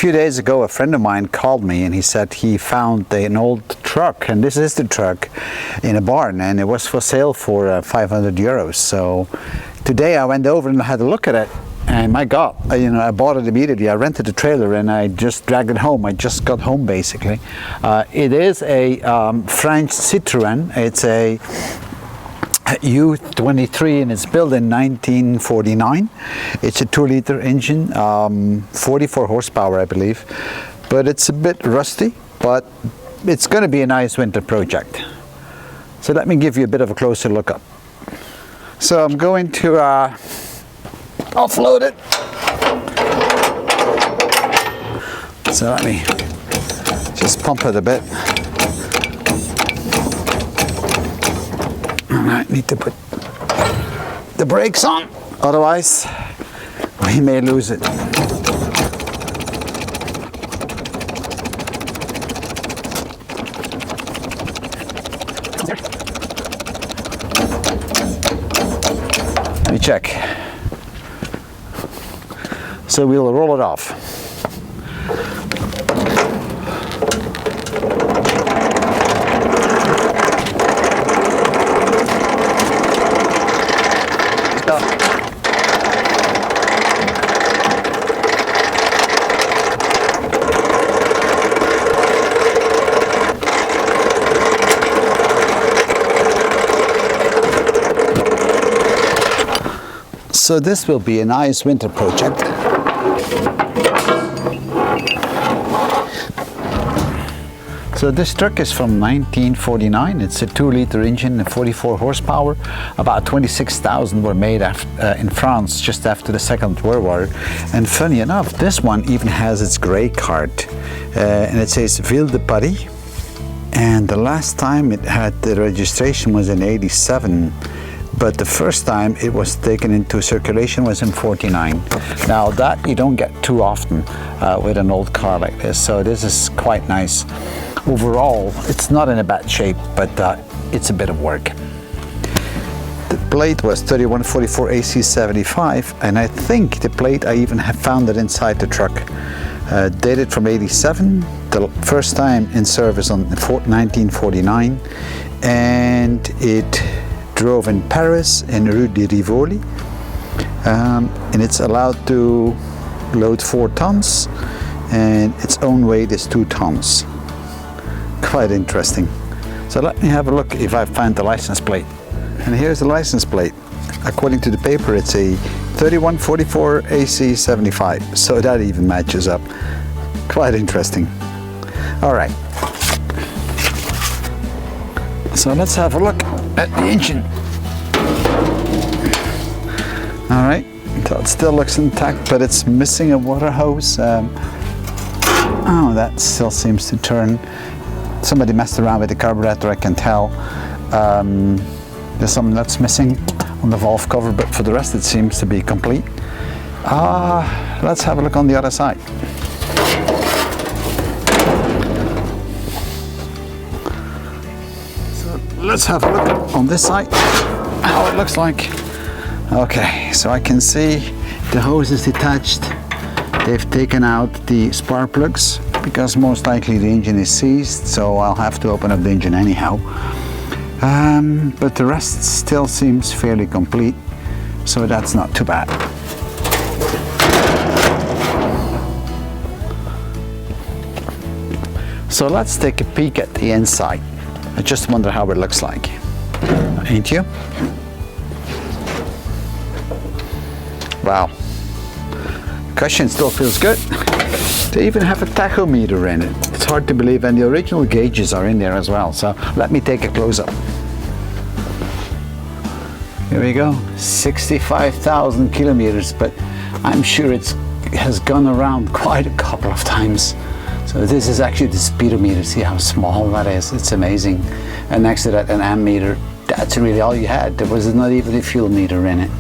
few days ago, a friend of mine called me and he said he found an old truck, and this is the truck, in a barn, and it was for sale for 500 euros. So today I went over and had a look at it, and my God, I bought it immediately. I rented the trailer and I just dragged it home. I just got home basically. It is a French Citroen. It's a U23 and it's built in 1949. It's a 2-liter engine, 44 horsepower I believe, but it's a bit rusty, but it's going to be a nice winter project. So let me give you a bit of a closer look up. So I'm going to offload it. So let me just pump it a bit. I need to put the brakes on, otherwise we may lose it. Let me check. So we'll roll it off. So this will be a nice winter project. So this truck is from 1949. It's a 2-liter engine and 44 horsepower. About 26,000 were made in France just after the Second World War. And funny enough, this one even has its grey card. And it says Ville de Paris. And the last time it had the registration was in '87. But the first time it was taken into circulation was in '49. Now that you don't get too often with an old car like this, so this is quite nice. Overall, it's not in a bad shape, but it's a bit of work. The plate was 3144 AC75, and I think the plate I even have found it inside the truck. Dated from '87, the first time in service on 1949, and it drove in Paris in Rue de Rivoli, and it's allowed to load 4 tons and its own weight is 2 tons. Quite interesting. So let me have a look if I find the license plate. And here's the license plate. According to the paper it's a 3144 AC75, so that even matches up. Quite interesting. Alright, so let's have a look at the engine. Alright, so it still looks intact, but it's missing a water hose. Oh, that still seems to turn. Somebody messed around with the carburetor, I can tell. There's something that's missing on the valve cover, but for the rest it seems to be complete. Let's have a look on the other side. Let's have a look on this side, how it looks like. Okay, so I can see the hose is detached. They've taken out the spark plugs because most likely the engine is seized, so I'll have to open up the engine anyhow. But the rest still seems fairly complete, so that's not too bad. So let's take a peek at the inside. I just wonder how it looks like, ain't you? Wow, cushion still feels good. They even have a tachometer in it. It's hard to believe, and the original gauges are in there as well. So let me take a close-up. Here we go, 65,000 kilometers, but I'm sure it has gone around quite a couple of times. So this is actually the speedometer. See how small that is? It's amazing. And next to that, an ammeter. That's really all you had. There was not even a fuel meter in it.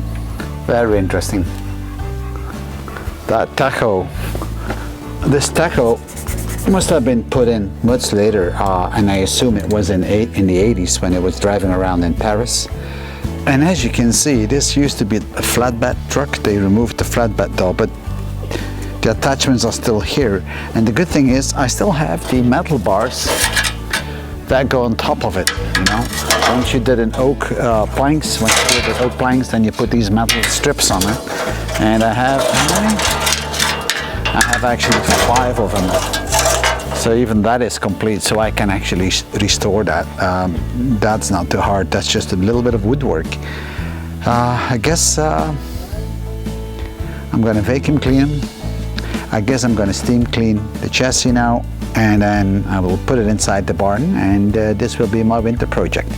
Very interesting. That tacho. This tacho must have been put in much later, and I assume it was in the 80s when it was driving around in Paris. And as you can see, this used to be a flatbed truck. They removed the flatbed though, but The attachments are still here, and the good thing is I still have the metal bars that go on top of it. You know, once you did an oak planks, once you did the oak planks, then you put these metal strips on it. And I have how many? I have actually 5 of them. So even that is complete, so I can actually restore that. That's not too hard. That's just a little bit of woodwork. I guess I'm going to vacuum clean. I guess I'm going to steam clean the chassis now, and then I will put it inside the barn, and this will be my winter project.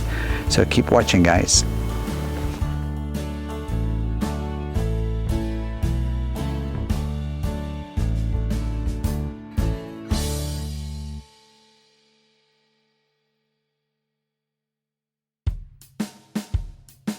So keep watching, guys.